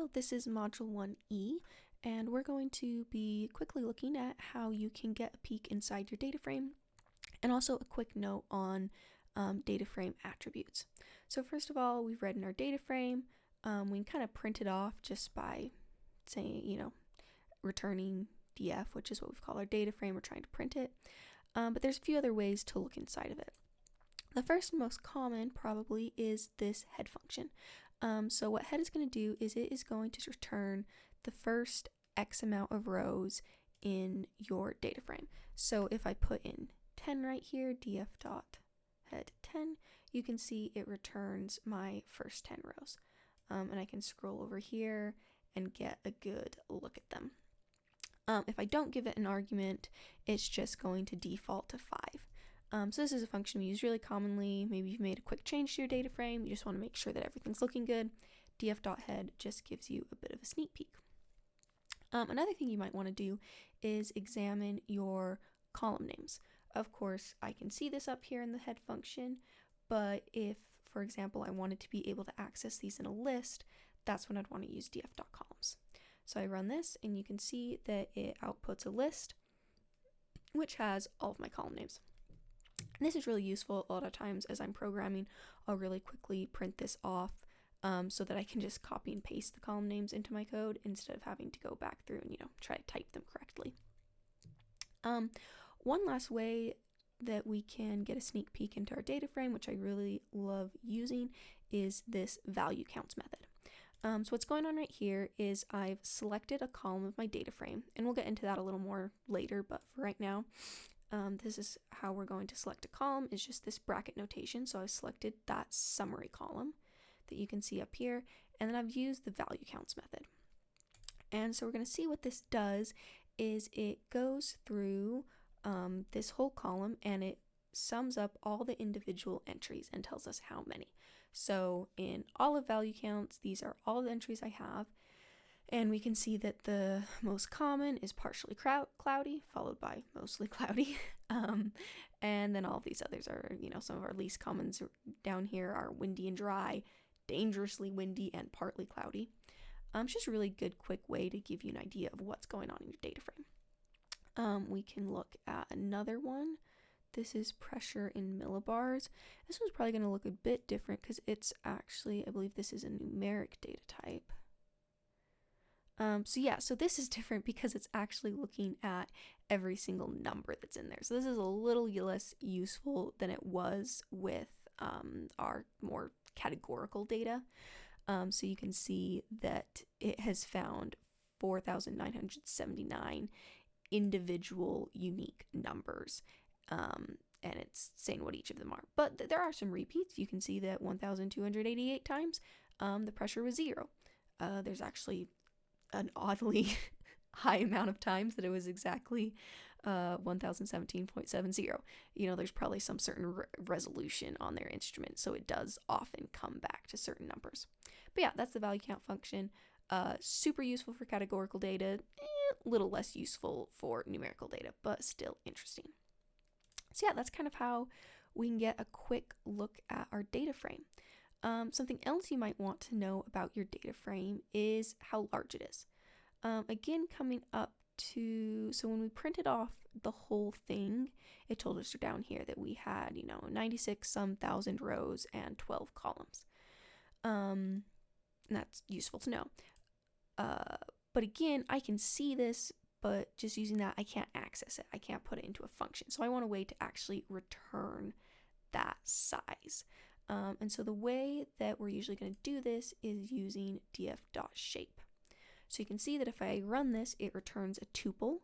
So this is Module 1E, and we're going to be quickly looking at how you can get a peek inside your data frame, and also a quick note on data frame attributes. So first of all, we've read in our data frame, we can kind of print it off just by saying, returning df, which is what we've called our data frame. We're trying to print it, but there's a few other ways to look inside of it. The first and most common probably is this head function. So what head is going to do is it is going to return the first X amount of rows in your data frame. So if I put in 10 right here, df.head 10, you can see it returns my first 10 rows. And I can scroll over here and get a good look at them. If I don't give it an argument, it's just going to default to 5. So this is a function we use really commonly. Maybe you've made a quick change to your data frame. You just want to make sure that everything's looking good. df.head just gives you a bit of a sneak peek. Another thing you might want to do is examine your column names. Of course, I can see this up here in the head function, but if, for example, I wanted to be able to access these in a list, that's when I'd want to use df.columns. So I run this, and you can see that it outputs a list, which has all of my column names. And this is really useful a lot of times as I'm programming. I'll really quickly print this off so that I can just copy and paste the column names into my code instead of having to go back through and try to type them correctly. One last way that we can get a sneak peek into our data frame, which I really love using, is this value counts method. So what's going on right here is I've selected a column of my data frame, and we'll get into that a little more later, but for right now, this is how we're going to select a column, is just this bracket notation. So I've selected that summary column that you can see up here, and then I've used the value counts method. And so we're going to see what this does is it goes through this whole column and it sums up all the individual entries and tells us how many. So in all of value counts, these are all the entries I have. And we can see that the most common is partially cloudy, followed by mostly cloudy. And then all of these others are, some of our least commons down here are windy and dry, dangerously windy, and partly cloudy. It's just a really good, quick way to give you an idea of what's going on in your data frame. We can look at another one. This is pressure in millibars. This one's probably going to look a bit different because it's actually, I believe this is a numeric data type. So this is different because it's actually looking at every single number that's in there. So this is a little less useful than it was with our more categorical data. So you can see that it has found 4,979 individual unique numbers, and it's saying what each of them are. But there are some repeats. You can see that 1,288 times the pressure was 0. There's actually an oddly high amount of times that it was exactly 1017.70. There's probably some certain resolution on their instrument, so it does often come back to certain numbers. But yeah, that's the value count function. Super useful for categorical data, a little less useful for numerical data, but still interesting. So yeah, that's kind of how we can get a quick look at our data frame. Something else you might want to know about your data frame is how large it is. Again, coming up to, so when we printed off the whole thing, it told us down here that we had, 96 some thousand rows and 12 columns. And that's useful to know. But again, I can see this, but just using that, I can't access it. I can't put it into a function. So I want a way to actually return that size. And so the way that we're usually going to do this is using df.shape. So you can see that if I run this, it returns a tuple.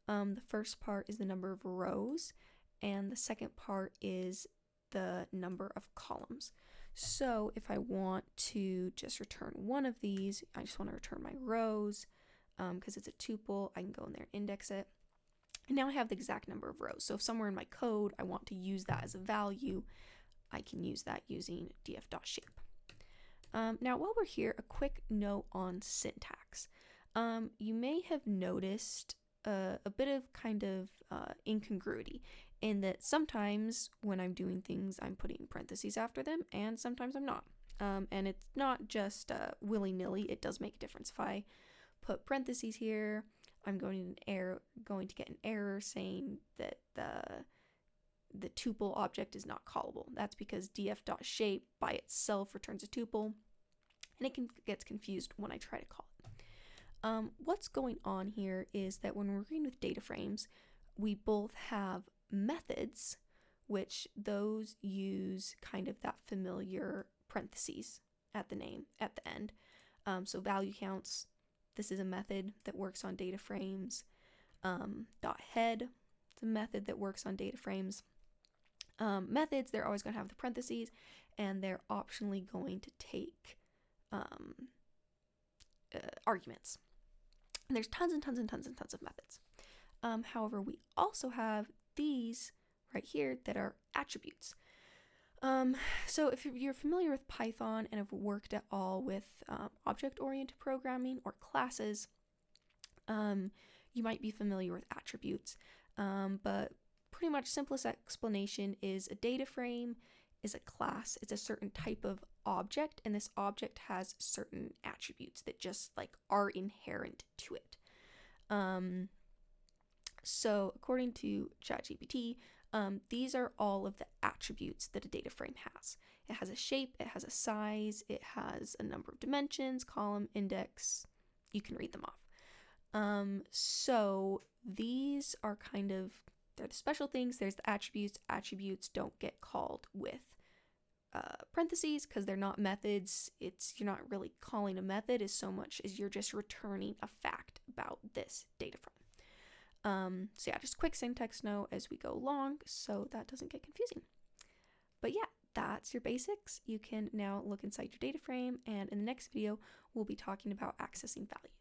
The first part is the number of rows, and the second part is the number of columns. So if I want to just return one of these, I just want to return my rows, because it's a tuple, I can go in there and index it. And now I have the exact number of rows. So if somewhere in my code I want to use that as a value, I can use that using df.shape. Now, while we're here, a quick note on syntax. You may have noticed a bit of kind of incongruity in that sometimes when I'm doing things, I'm putting parentheses after them, and sometimes I'm not. and it's not just willy-nilly. It does make a difference. If I put parentheses here, I'm going to get an error saying that the tuple object is not callable. That's because df.shape by itself returns a tuple, and it gets confused when I try to call it. What's going on here is that when we're working with data frames, we both have methods, which those use kind of that familiar parentheses at the end. So value counts, this is a method that works on data frames. .head, it's a method that works on data frames. Methods, they're always going to have the parentheses, and they're optionally going to take arguments. And there's tons and tons and tons and tons of methods. However, we also have these right here that are attributes. So if you're familiar with Python and have worked at all with object-oriented programming or classes, you might be familiar with attributes. But pretty much simplest explanation is a data frame is a class. It's a certain type of object, and this object has certain attributes that just like are inherent to it. So according to ChatGPT, these are all of the attributes that a data frame has. It has a shape, it has a size, it has a number of dimensions, column, index. You can read them off. So these are they're the special things. There's the attributes. Attributes don't get called with parentheses because they're not methods. You're not really calling a method as so much as you're just returning a fact about this data frame. So yeah, just a quick syntax note as we go along so that doesn't get confusing. But yeah, that's your basics. You can now look inside your data frame, and in the next video, we'll be talking about accessing values.